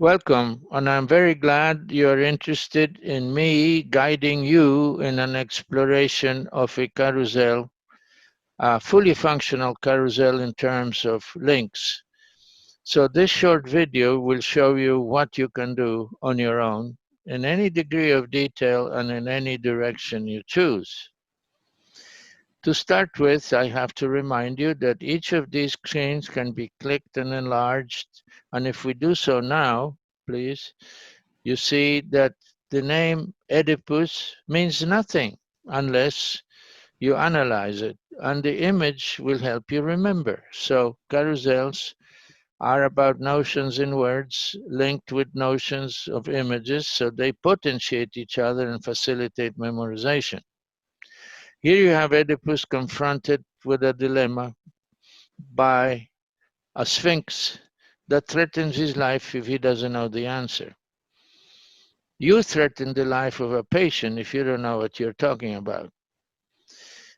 Welcome, and I'm very glad you're interested in me guiding you in an exploration of a carousel, a fully functional carousel in terms of links. So, this short video will show you what you can do on your own in any degree of detail and in any direction you choose. To start with, I have to remind you that each of these screens can be clicked and enlarged, and if we do so now, please, you see that the name Oedipus means nothing unless you analyze it, and the image will help you remember. So, carousels are about notions in words linked with notions of images, so they potentiate each other and facilitate memorization. Here you have Oedipus confronted with a dilemma by a sphinx that threatens his life if he doesn't know the answer. You threaten the life of a patient if you don't know what you're talking about.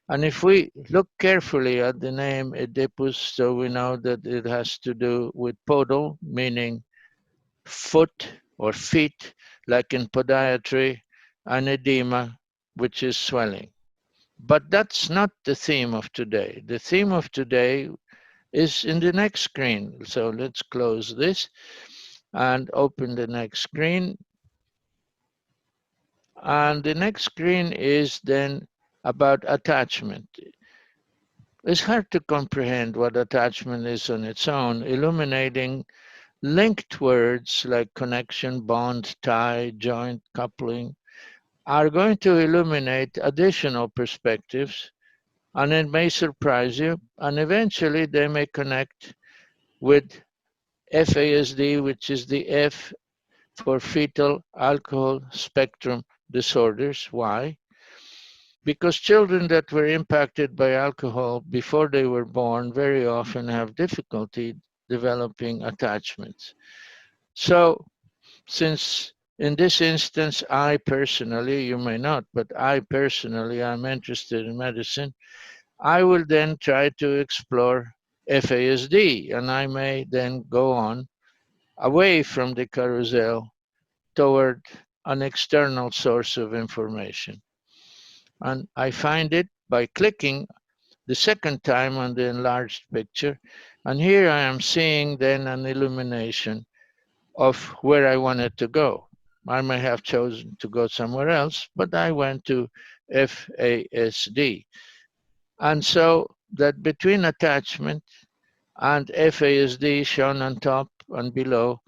And if we look carefully at the name Oedipus, so we know that it has to do with podal, meaning foot or feet, like in podiatry, and edema, which is swelling. But that's not the theme of today. The theme of today is in the next screen. So let's close this and open the next screen. And the next screen is then about attachment. It's hard to comprehend what attachment is on its own, illuminating linked words like connection, bond, tie, joint, coupling are going to illuminate additional perspectives, and it may surprise you, and eventually they may connect with FASD, which is the F for fetal alcohol spectrum disorders. Why? Because children that were impacted by alcohol before they were born very often have difficulty developing attachments. So, since in this instance, I personally, you may not, but I personally am interested in medicine, I will then try to explore FASD, and I may then go on away from the carousel toward an external source of information. And I find it by clicking the second time on the enlarged picture. And here I am seeing then an illumination of where I wanted to go. I may have chosen to go somewhere else, but I went to FASD. And so that between attachment and FASD shown on top and below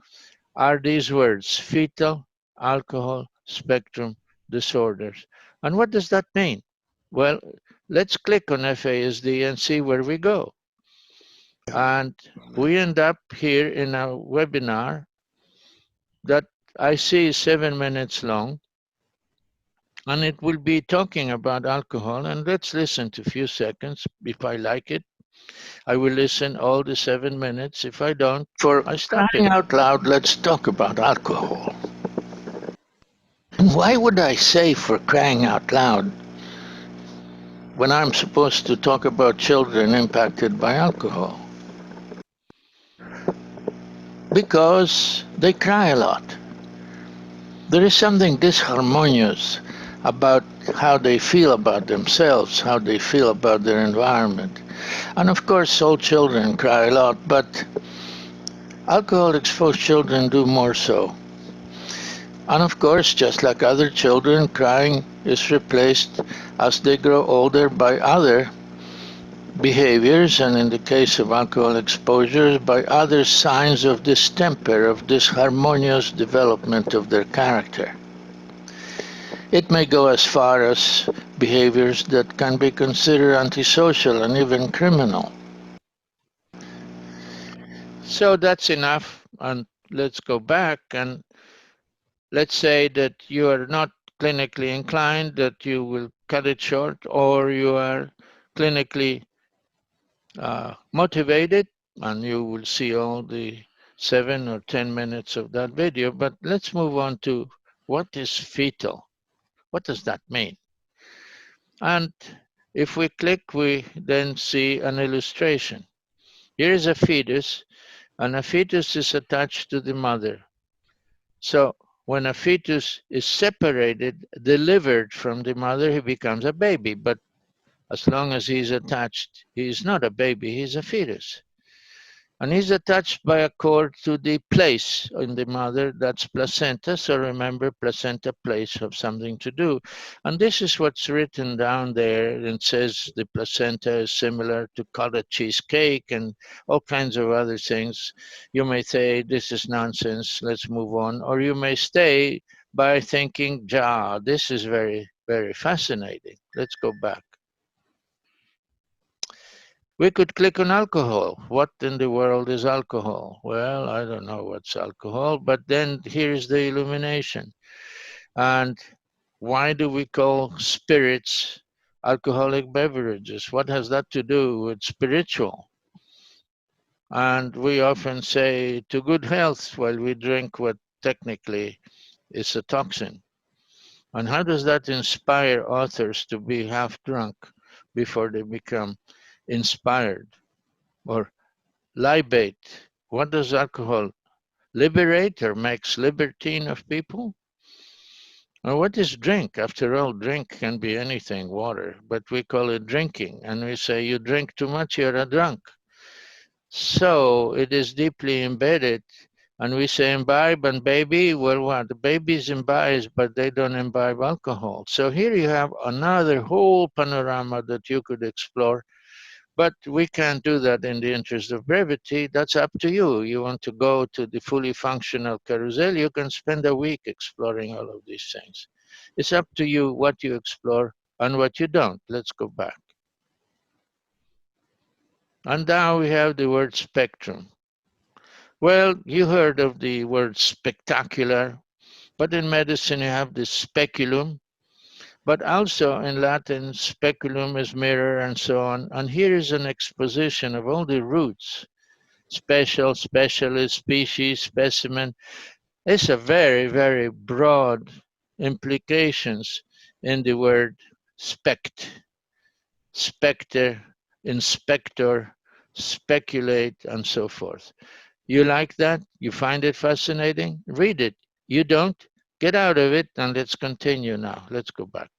are these words, fetal alcohol spectrum disorders. And what does that mean? Well, let's click on FASD and see where we go. And we end up here in a webinar that I see is 7 minutes long, and it will be talking about alcohol. And let's listen to a few seconds. If I like it, I will listen all the 7 minutes. If I don't, For I stop it. crying out loud, let's talk about alcohol. And why would I say for crying out loud when I'm supposed to talk about children impacted by alcohol? Because they cry a lot. There is something disharmonious about how they feel about themselves, how they feel about their environment. And of course, all children cry a lot, but alcohol exposed children do more so. And of course, just like other children, crying is replaced as they grow older by other behaviors, and in the case of alcohol exposure, by other signs of distemper, of disharmonious development of their character. It may go as far as behaviors that can be considered antisocial and even criminal. So that's enough. And let's go back and let's say that you are not clinically inclined, that you will cut it short, or you are clinically motivated, and you will see all the 7 or 10 minutes of that video. But let's move on to what is fetal. What does that mean? And if we click, we then see an illustration. Here is a fetus, and a fetus is attached to the mother. So when a fetus is separated, delivered from the mother, he becomes a baby. But as long as he's attached, he is not a baby, he's a fetus. And he's attached by a cord to the place in the mother, that's placenta. So remember, placenta, place of something to do. And this is what's written down there. It says the placenta is similar to cottage cheesecake and all kinds of other things. You may say, this is nonsense, let's move on. Or you may stay by thinking, ja, this is very, very fascinating. Let's go back. We could click on alcohol. What in the world is alcohol? Well, I don't know what's alcohol, but then here's the illumination. And why do we call spirits alcoholic beverages? What has that to do with spiritual? And we often say to good health while we drink what technically is a toxin. And how does that inspire authors to be half drunk before they become inspired? Or libate. What does alcohol liberate or makes libertine of people? Or what is drink? After all, drink can be anything, water, but we call it drinking. And we say you drink too much, you're a drunk. So it is deeply embedded. And we say imbibe and baby. Well, what? The babies imbibe, but they don't imbibe alcohol. So here you have another whole panorama that you could explore. But we can't do that in the interest of brevity. That's up to you. You want to go to the fully functional carousel, you can spend a week exploring all of these things. It's up to you what you explore and what you don't. Let's go back. And now we have the word spectrum. Well, you heard of the word spectacular, but in medicine you have the speculum, but also in Latin, speculum is mirror and so on. And here is an exposition of all the roots: special, specialist, species, specimen. It's a very, very broad implications in the word spect, specter, inspector, speculate, and so forth. You like that? You find it fascinating? Read it. You don't? Get out of it and let's continue now. Let's go back.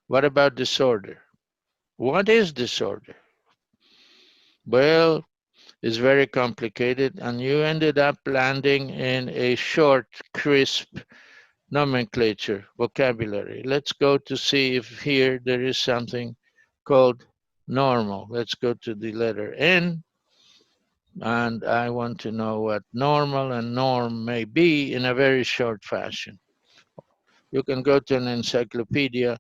What about disorder? What is disorder? Well, is very complicated, and you ended up landing in a short, crisp nomenclature, vocabulary. Let's go to see if here there is something called normal. Let's go to the letter N, and I want to know what normal and norm may be in a very short fashion. You can go to an encyclopedia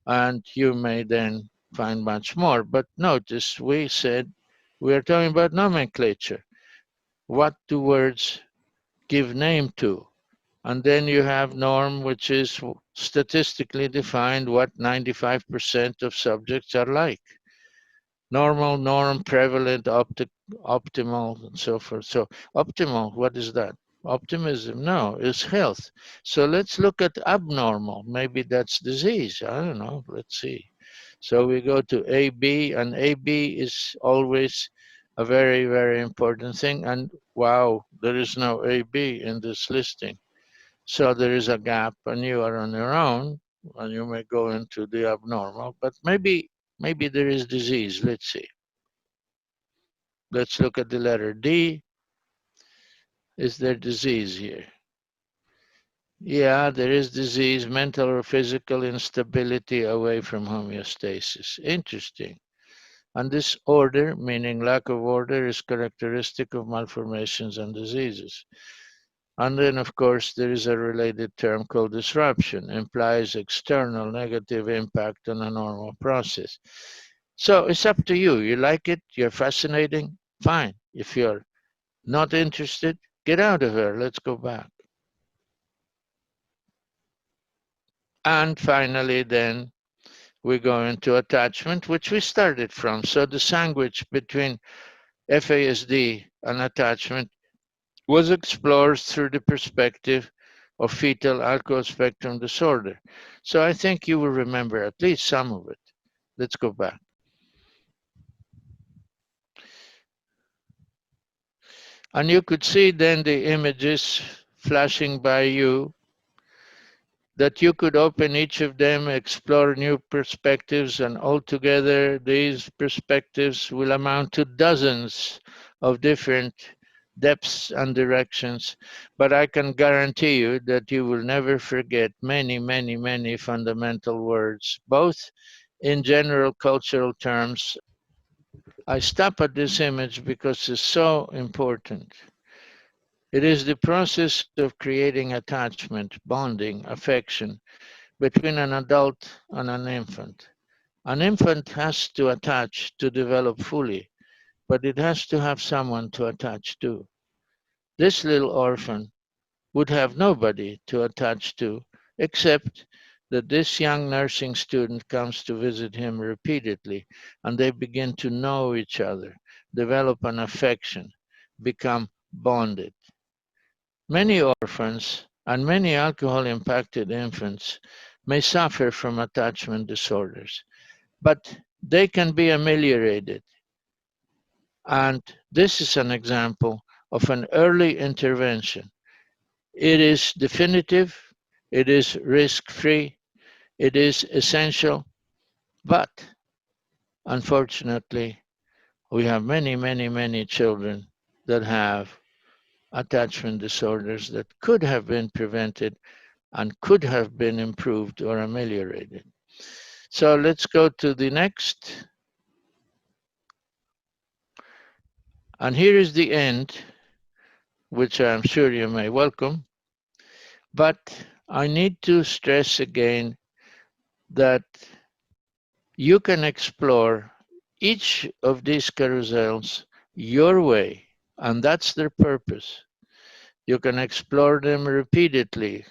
and you may then find much more. But notice we said we are talking about nomenclature. What do words give name to? And then you have norm, which is statistically defined what 95% of subjects are like. Normal, norm, prevalent, optimal, and so forth. So optimal, what is that? Optimism, no, it's health. So let's look at abnormal. Maybe that's disease. I don't know. Let's see. So we go to AB, and AB is always a very, very important thing. And wow, there is no AB in this listing. So there is a gap, and you are on your own, and you may go into the abnormal. But maybe there is disease. Let's see. Let's look at the letter D. Is there disease here? Yeah, there is disease, mental or physical instability away from homeostasis. Interesting. And disorder, meaning lack of order, is characteristic of malformations and diseases. And then, of course, there is a related term called disruption, implies external negative impact on a normal process. So it's up to you. You like it, you're fascinating, fine. If you're not interested, get out of here. Let's go back. And finally, then we go into attachment, which we started from. So the sandwich between FASD and attachment was explored through the perspective of fetal alcohol spectrum disorder. So I think you will remember at least some of it. Let's go back. And you could see then the images flashing by you, that you could open each of them, explore new perspectives, and altogether these perspectives will amount to dozens of different depths and directions. But I can guarantee you that you will never forget many, many, many fundamental words, both in general cultural terms. I stop at this image because it's so important. It is the process of creating attachment, bonding, affection between an adult and an infant. An infant has to attach to develop fully, but it has to have someone to attach to. This little orphan would have nobody to attach to except that this young nursing student comes to visit him repeatedly, and they begin to know each other, develop an affection, become bonded. Many orphans and many alcohol impacted infants may suffer from attachment disorders, but they can be ameliorated. And this is an example of an early intervention. It is definitive, it is risk free, it is essential, but unfortunately, we have many, many, many children that have attachment disorders that could have been prevented and could have been improved or ameliorated. So let's go to the next. And here is the end, which I'm sure you may welcome. But I need to stress again that you can explore each of these carousels your way, and that's their purpose. You can explore them repeatedly,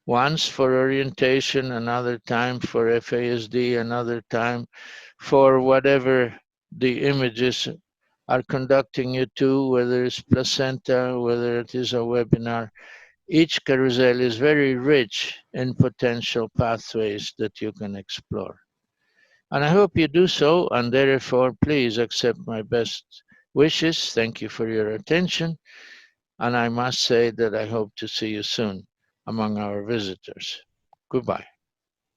once for orientation, another time for FASD, another time for whatever the images are conducting you to, whether it's placenta, whether it is a webinar. Each carousel is very rich in potential pathways that you can explore. And I hope you do so, and therefore, please accept my best wishes. Thank you for your attention. And I must say that I hope to see you soon among our visitors. Goodbye.